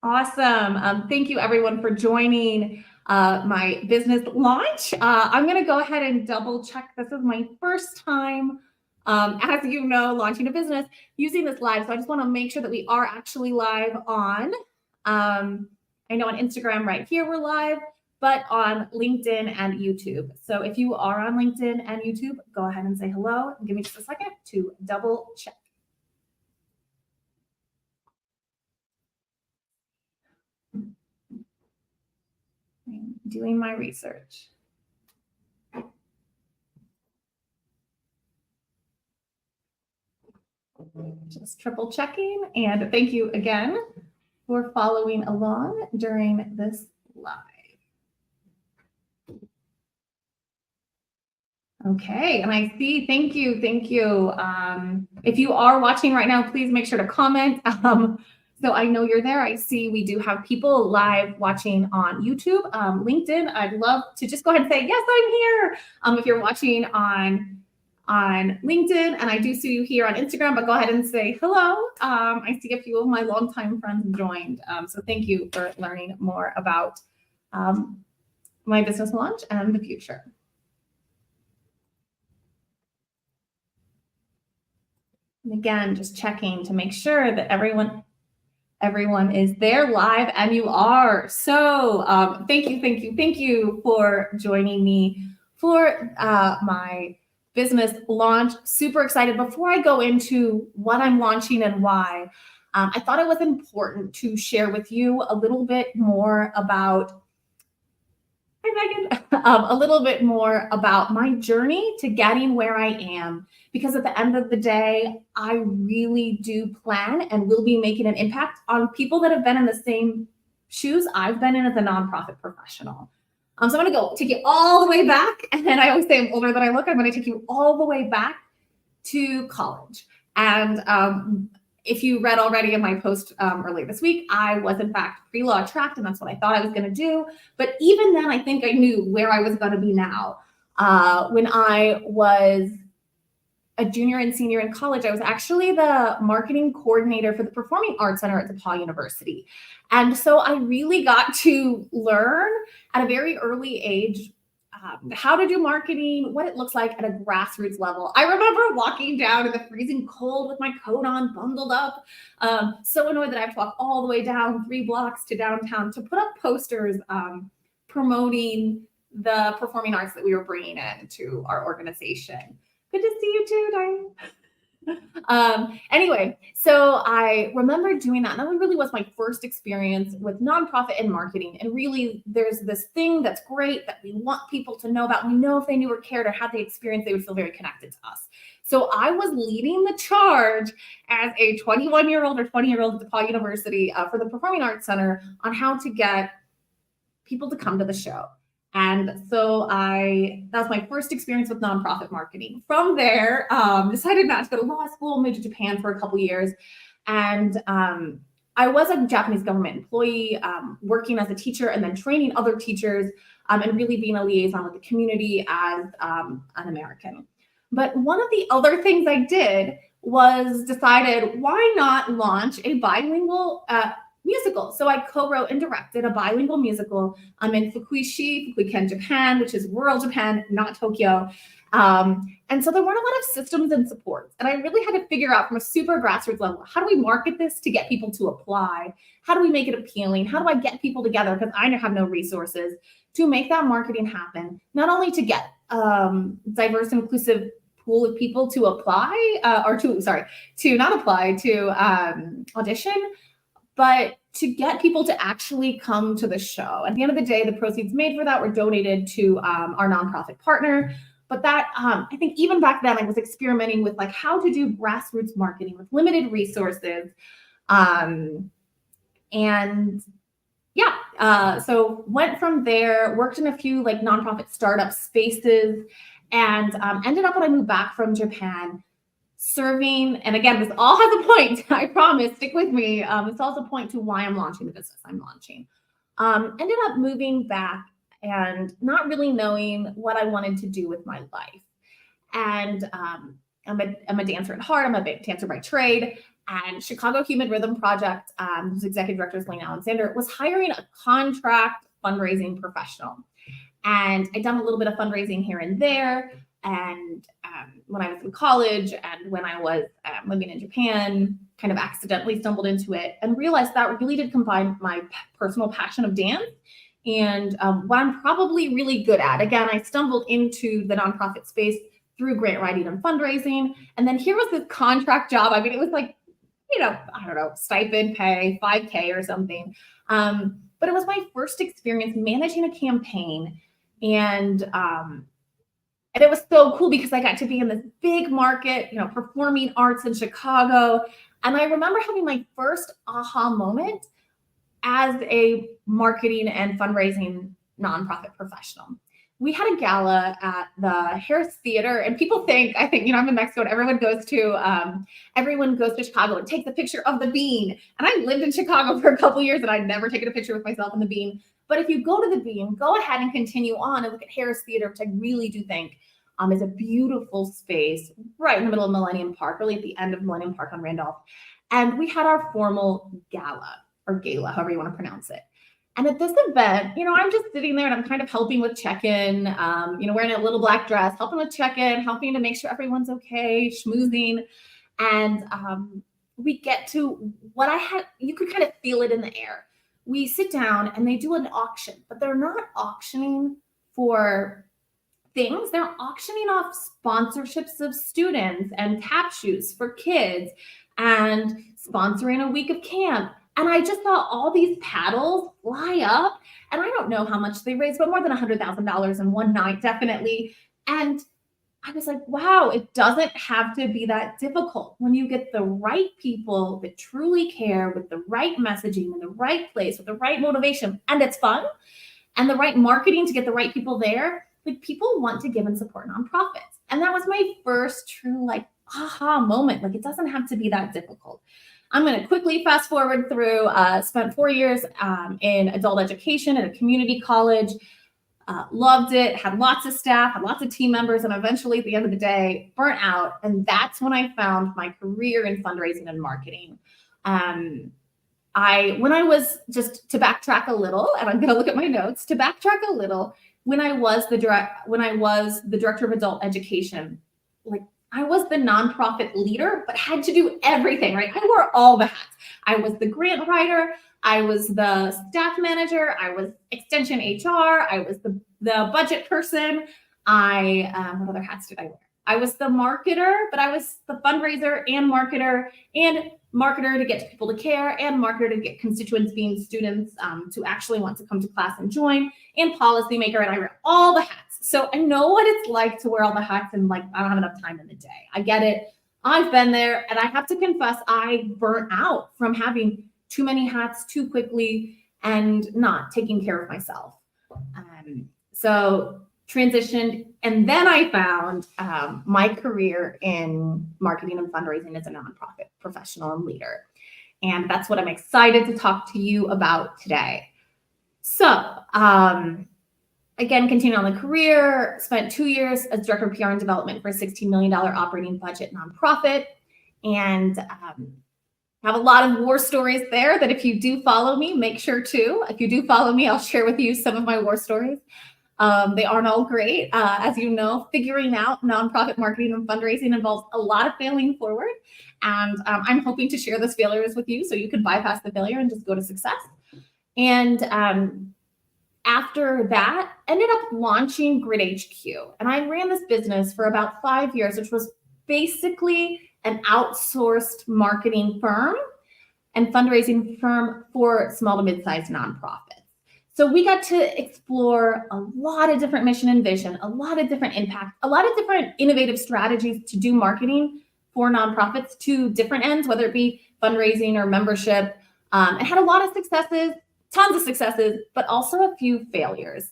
Awesome. Thank you everyone for joining my business launch. I'm going to go ahead and double check. This is my first time, as you know, launching a business using this live. So I just want to make sure that we are actually live on, I know on Instagram right here we're live, but on LinkedIn and YouTube. So if you are on LinkedIn and YouTube, go ahead and say hello. Give me just a second to double check. I'm doing my research. Just triple checking. And thank you again for following along during this live. Okay, and I see, thank you. If you are watching right now, please make sure to comment. So I know you're there. I see we do have people live watching on YouTube, LinkedIn. I'd love to just go ahead and say, yes, I'm here. If you're watching on LinkedIn, and I do see you here on Instagram, but go ahead and say hello. I see a few of my longtime friends joined. So thank you for learning more about my business launch and the future. And again, just checking to make sure that everyone is there live, and you are. So thank you for joining me for my business launch. Super excited. Before I go into what I'm launching and why, I thought it was important to share with you a little bit more about a little bit more about my journey to getting where I am, because at the end of the day, I really do plan and will be making an impact on people that have been in the same shoes I've been in as a nonprofit professional. So I'm going to go take you all the way back. And then I always say I'm older than I look. I'm going to take you all the way back to college. And if you read already in my post earlier this week, I was in fact pre-law tracked, and that's what I thought I was going to do. But even then, I think I knew where I was going to be now. When I was a junior and senior in college, I was actually the marketing coordinator for the Performing Arts Center at DePaul University. And so I really got to learn at a very early age how to do marketing, what it looks like at a grassroots level. I remember walking down in the freezing cold with my coat on, bundled up, so annoyed that I have to walk all the way down 3 blocks to downtown to put up posters promoting the performing arts that we were bringing in to our organization. Good to see you too, Diane. Anyway, so I remember doing that. And that really was my first experience with nonprofit and marketing. And really, there's this thing that's great that we want people to know about. We know if they knew or cared or had the experience, they would feel very connected to us. So I was leading the charge as a 21-year-old or 20-year-old at DePaul University for the Performing Arts Center on how to get people to come to the show. And so that was my first experience with nonprofit marketing. From there, decided not to go to law school, moved to Japan for a couple years. And I was a Japanese government employee, working as a teacher and then training other teachers and really being a liaison with the community as an American. But one of the other things I did was decided, why not launch a bilingual musical? So I co-wrote and directed a bilingual musical in Fukuiken, Japan, which is rural Japan, not Tokyo. And so there weren't a lot of systems and supports. And I really had to figure out from a super grassroots level, how do we market this to get people to apply? How do we make it appealing? How do I get people together? Because I have no resources to make that marketing happen, not only to get diverse and inclusive pool of people to apply to not apply, to audition, but to get people to actually come to the show. At the end of the day, the proceeds made for that were donated to our nonprofit partner. But that, I think even back then, I was experimenting with how to do grassroots marketing with limited resources. So went from there, worked in a few nonprofit startup spaces, and ended up when I moved back from Japan serving, and again, this all has a point, I promise, stick with me. This all has a point to why I'm launching the business I'm launching. Ended up moving back and not really knowing what I wanted to do with my life. And I'm a dancer at heart. I'm a dancer by trade. And Chicago Human Rhythm Project, whose executive director is Lane Alexander, was hiring a contract fundraising professional. And I'd done a little bit of fundraising here and there. And when I was in college and when I was living in Japan, kind of accidentally stumbled into it and realized that really did combine my personal passion of dance and what I'm probably really good at. Again, I stumbled into the nonprofit space through grant writing and fundraising. And then here was this contract job. I mean, it was like, I don't know, stipend pay, 5K or something. But it was my first experience managing a campaign. And it was so cool because I got to be in this big market, performing arts in Chicago. And I remember having my first aha moment as a marketing and fundraising nonprofit professional. We had a gala at the Harris Theater, and people think, I'm in Mexico, and everyone goes to Chicago and takes a picture of the bean. And I lived in Chicago for a couple years, and I'd never taken a picture with myself in the bean. But if you go to the bean, go ahead and continue on and look at Harris Theater, which I really do think is a beautiful space right in the middle of Millennium Park, really at the end of Millennium Park on Randolph. And we had our formal gala, or gala, however you want to pronounce it. And at this event, I'm just sitting there and I'm kind of helping with check-in, wearing a little black dress, helping with check-in, helping to make sure everyone's okay, schmoozing. And we get to you could kind of feel it in the air. We sit down and they do an auction, but they're not auctioning for things. They're auctioning off sponsorships of students and tap shoes for kids and sponsoring a week of camp. And I just saw all these paddles fly up, and I don't know how much they raised, but more than $100,000 in one night, definitely. And I was like, wow, it doesn't have to be that difficult when you get the right people that truly care with the right messaging in the right place with the right motivation, and it's fun, and the right marketing to get the right people there. Like, people want to give and support nonprofits. And that was my first true aha moment. Like, it doesn't have to be that difficult. I'm going to quickly fast forward through, spent 4 years in adult education at a community college, loved it, had lots of staff, had lots of team members, and eventually at the end of the day, burnt out. And that's when I found my career in fundraising and marketing. When I was, just to backtrack a little, and I'm going to look at my notes, when I was the director of adult education, I was the nonprofit leader, but had to do everything, right? I wore all the hats. I was the grant writer. I was the staff manager. I was extension HR. I was the budget person. What other hats did I wear? I was the marketer, but I was the fundraiser and marketer to get people to care, and marketer to get constituents, being students, to actually want to come to class and join, and policymaker, and I wear all the hats. So I know what it's like to wear all the hats, and I don't have enough time in the day. I get it. I've been there, and I have to confess, I burnt out from having too many hats too quickly and not taking care of myself. So transitioned, and then I found my career in marketing and fundraising as a nonprofit professional and leader. And that's what I'm excited to talk to you about today. So again, continuing on the career, spent 2 years as director of PR and development for a $16 million operating budget nonprofit, and have a lot of war stories there that if you do follow me, make sure to. If you do follow me, I'll share with you some of my war stories. They aren't all great. As you know, figuring out nonprofit marketing and fundraising involves a lot of failing forward. And I'm hoping to share those failures with you so you can bypass the failure and just go to success. And after that, ended up launching Grid HQ. And I ran this business for about 5 years, which was basically an outsourced marketing firm and fundraising firm for small to mid-sized nonprofits. So we got to explore a lot of different mission and vision, a lot of different impact, a lot of different innovative strategies to do marketing for nonprofits to different ends, whether it be fundraising or membership, and had a lot of successes, tons of successes, but also a few failures.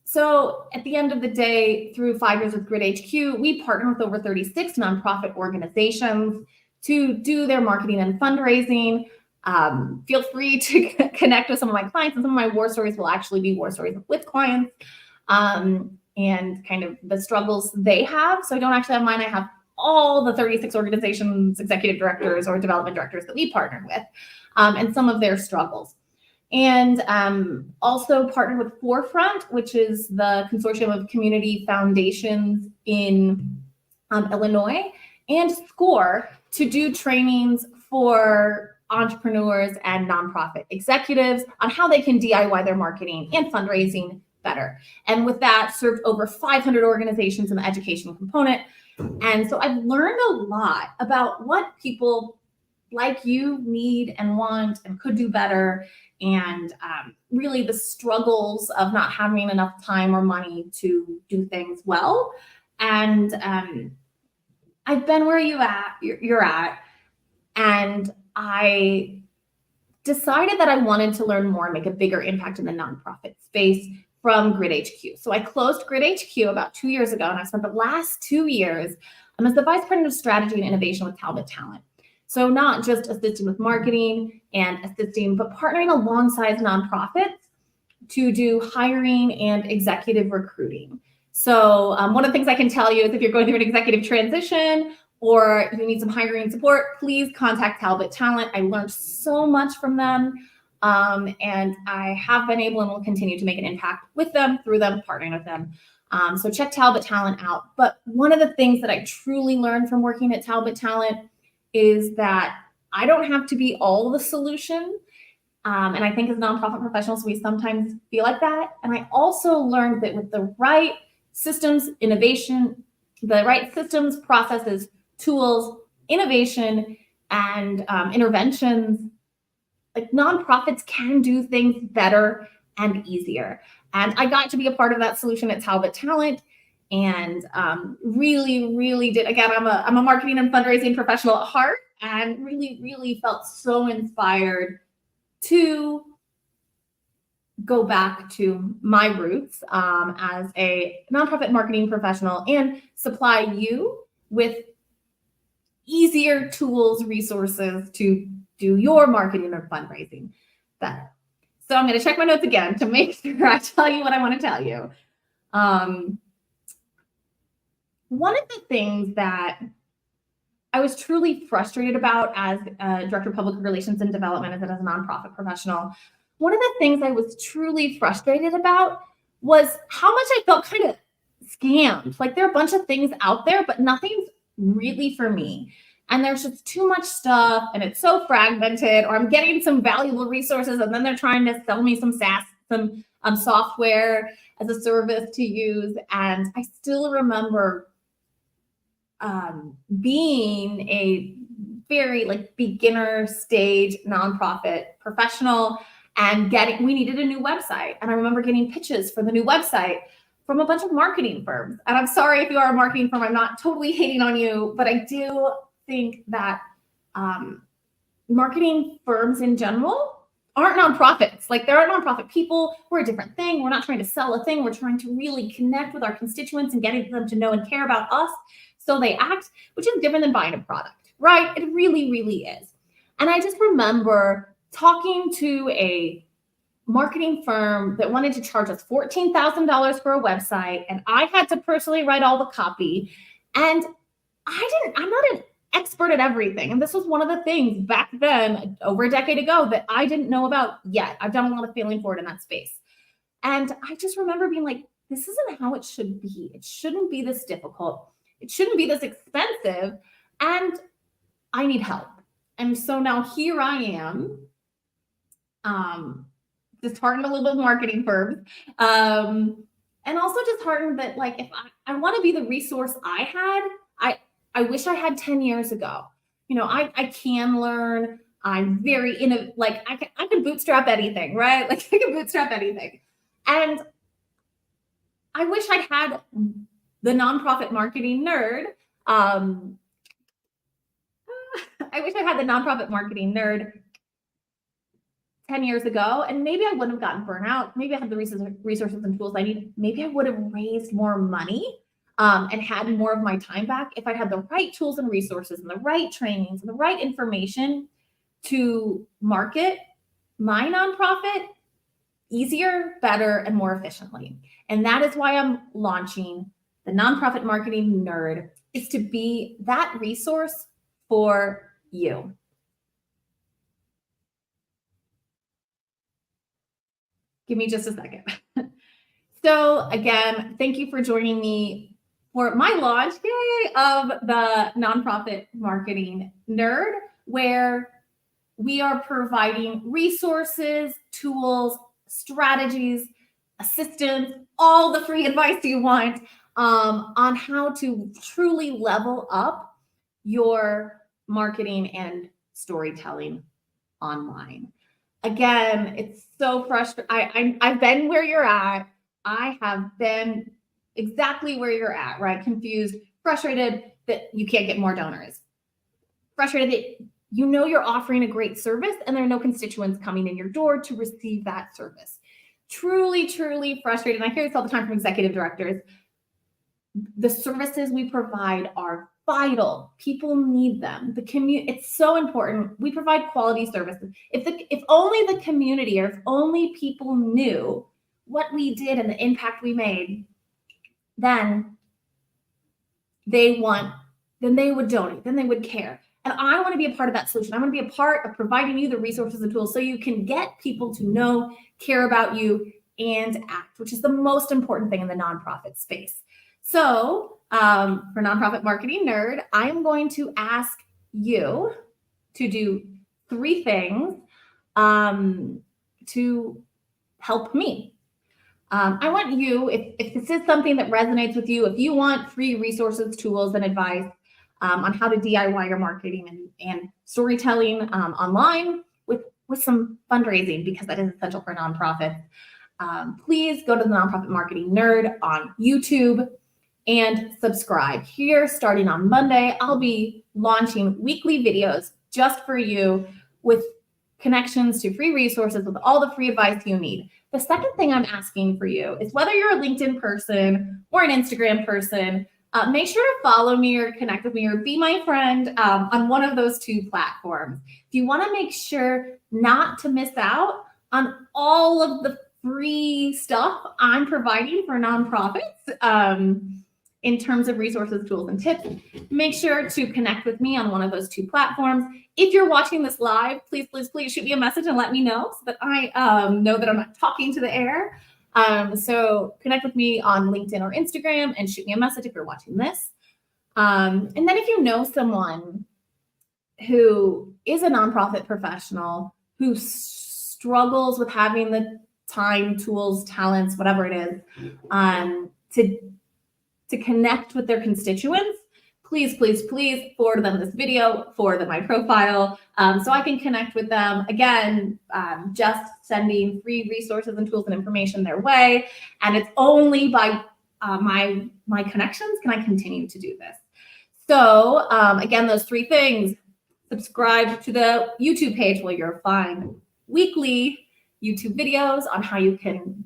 So at the end of the day, through 5 years with Grid HQ, we partner with over 36 nonprofit organizations to do their marketing and fundraising. Feel free to connect with some of my clients, and some of my war stories will actually be war stories with clients, and kind of the struggles they have. So I don't actually have mine. I have all the 36 organizations, executive directors or development directors that we partnered with, and some of their struggles. And also partnered with Forefront, which is the consortium of community foundations in Illinois, and SCORE to do trainings for entrepreneurs and nonprofit executives on how they can DIY their marketing and fundraising better. And with that, served over 500 organizations in the education component. And so I've learned a lot about what people like you need and want and could do better, and really the struggles of not having enough time or money to do things well. And I've been where you're at, and I decided that I wanted to learn more and make a bigger impact in the nonprofit space from Grid HQ. So I closed Grid HQ about 2 years ago, and I spent the last 2 years as the Vice President of Strategy and Innovation with Talbot Talent. So not just assisting with marketing and assisting, but partnering alongside nonprofits to do hiring and executive recruiting. So one of the things I can tell you is if you're going through an executive transition or you need some hiring support, please contact Talbot Talent. I learned so much from them. And I have been able and will continue to make an impact with them, through them, partnering with them. So check Talbot Talent out. But one of the things that I truly learned from working at Talbot Talent is that I don't have to be all the solution. And I think as nonprofit professionals, we sometimes feel like that. And I also learned that with the right systems, innovation, the right systems, processes, tools, innovation, and interventions, like nonprofits can do things better and easier. And I got to be a part of that solution at Talbot Talent, and really did. Again, I'm a marketing and fundraising professional at heart, and really felt so inspired to go back to my roots as a nonprofit marketing professional and supply you with easier tools, resources to do your marketing or fundraising better. So I'm going to check my notes again to make sure I tell you what I want to tell you. One of the things that I was truly frustrated about as Director of Public Relations and Development, as a nonprofit professional, one of the things I was truly frustrated about was how much I felt kind of scammed. Like there are a bunch of things out there, but nothing's really for me. And there's just too much stuff and it's so fragmented, or I'm getting some valuable resources and then they're trying to sell me some SaaS, some software as a service to use. And I still remember being a very beginner stage nonprofit professional and we needed a new website. And I remember getting pitches for the new website from a bunch of marketing firms. And I'm sorry if you are a marketing firm, I'm not totally hating on you, but I do think that marketing firms in general aren't nonprofits. Like there are nonprofit people. We're a different thing. We're not trying to sell a thing. We're trying to really connect with our constituents and getting them to know and care about us so they act, which is different than buying a product, right? It really is. And I just remember talking to a marketing firm that wanted to charge us $14,000 for a website, and I had to personally write all the copy. And I'm not an expert at everything. And this was one of the things back then, over a decade ago, that I didn't know about yet. I've done a lot of failing forward in that space. And I just remember being like, this isn't how it should be. It shouldn't be this difficult. It shouldn't be this expensive. And I need help. And so now here I am, disheartened a little bit with marketing firms. And also disheartened that if I want to be the resource I wish I had 10 years ago. I can learn. I'm very I can bootstrap anything, right? I can bootstrap anything. And I wish I had the nonprofit marketing nerd. I wish I had the nonprofit marketing nerd 10 years ago, and maybe I wouldn't have gotten burnout. Maybe I had the resources and tools I need. Maybe I would have raised more money and had more of my time back if I had the right tools and resources and the right trainings and the right information to market my nonprofit easier, better, and more efficiently. And that is why I'm launching the Nonprofit Marketing Nerd is to be that resource for you. Give me just a second. So again, thank you for joining me for my launch, yay, of the Nonprofit Marketing Nerd, where we are providing resources, tools, strategies, assistance, all the free advice you want on how to truly level up your marketing and storytelling online. Again, it's so frustrating. I've been where you're at. I have been exactly where you're at, right? Confused, frustrated that you can't get more donors, frustrated that you know you're offering a great service and there are no constituents coming in your door to receive that service. Truly, truly frustrated. And I hear this all the time from executive directors. The services we provide are vital. People need them. It's so important. We provide quality services. If only the community, or if only people knew what we did and the impact we made, then they would donate, then they would care. And I want to be a part of that solution. I want to be a part of providing you the resources and tools so you can get people to know, care about you, and act, which is the most important thing in the nonprofit space. So for Nonprofit Marketing Nerd, I am going to ask you to do 3 things to help me. I want you, if this is something that resonates with you, if you want free resources, tools, and advice on how to DIY your marketing and storytelling online with some fundraising, because that is essential for nonprofits, please go to the Nonprofit Marketing Nerd on YouTube and subscribe. Here, starting on Monday, I'll be launching weekly videos just for you with connections to free resources with all the free advice you need. The second thing I'm asking for you is, whether you're a LinkedIn person or an Instagram person, make sure to follow me or connect with me or be my friend on one of those 2 platforms. If you want to make sure not to miss out on all of the free stuff I'm providing for nonprofits in terms of resources, tools, and tips, make sure to connect with me on one of those 2 platforms. If you're watching this live, please, please, please shoot me a message and let me know so that I know that I'm not talking to the air. So connect with me on LinkedIn or Instagram and shoot me a message if you're watching this. And then if you know someone who is a nonprofit professional who struggles with having the time, tools, talents, whatever it is, to connect with their constituents, please, please, please forward them this video, forward them my profile, so I can connect with them. Again, just sending free resources and tools and information their way. And it's only by my connections can I continue to do this. So again, those 3 things: subscribe to the YouTube page where you'll find weekly YouTube videos on how you can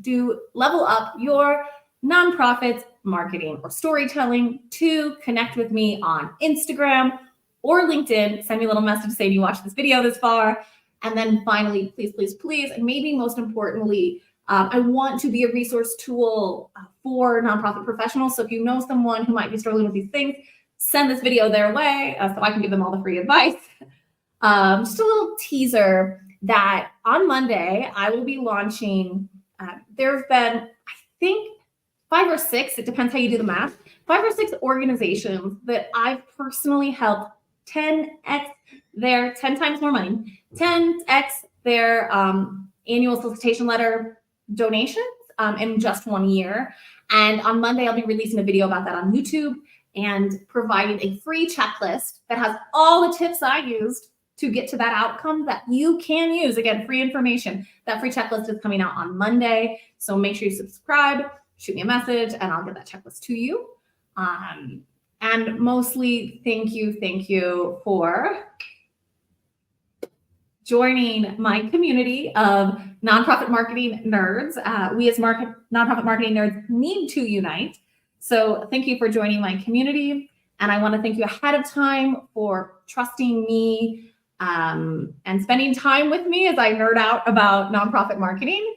level up your nonprofits marketing or storytelling. 2, connect with me on Instagram or LinkedIn. Send me a little message saying you watched this video this far. And then finally, please, please, please, and maybe most importantly, I want to be a resource tool for nonprofit professionals. So if you know someone who might be struggling with these things, send this video their way so I can give them all the free advice. Just a little teaser that on Monday, I will be launching, there have been, I think, 5 or 6, it depends how you do the math, 5 or 6 organizations that I've personally helped 10x 10 times more money, 10x their annual solicitation letter donations in just 1 year. And on Monday, I'll be releasing a video about that on YouTube and providing a free checklist that has all the tips I used to get to that outcome that you can use. Again, free information. That free checklist is coming out on Monday. So make sure you subscribe, shoot me a message, and I'll get that checklist to you. And mostly, thank you for joining my community of nonprofit marketing nerds. We as nonprofit marketing nerds need to unite. So thank you for joining my community. And I want to thank you ahead of time for trusting me and spending time with me as I nerd out about nonprofit marketing.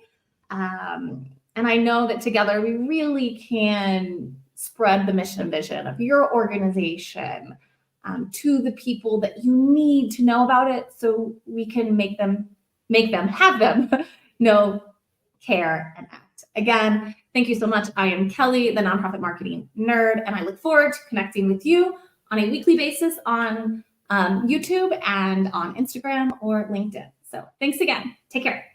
And I know that together we really can spread the mission and vision of your organization to the people that you need to know about it, so we can have them know, care, and act. Again, thank you so much. I am Kelly, the nonprofit marketing nerd, and I look forward to connecting with you on a weekly basis on YouTube and on Instagram or LinkedIn. So thanks again. Take care.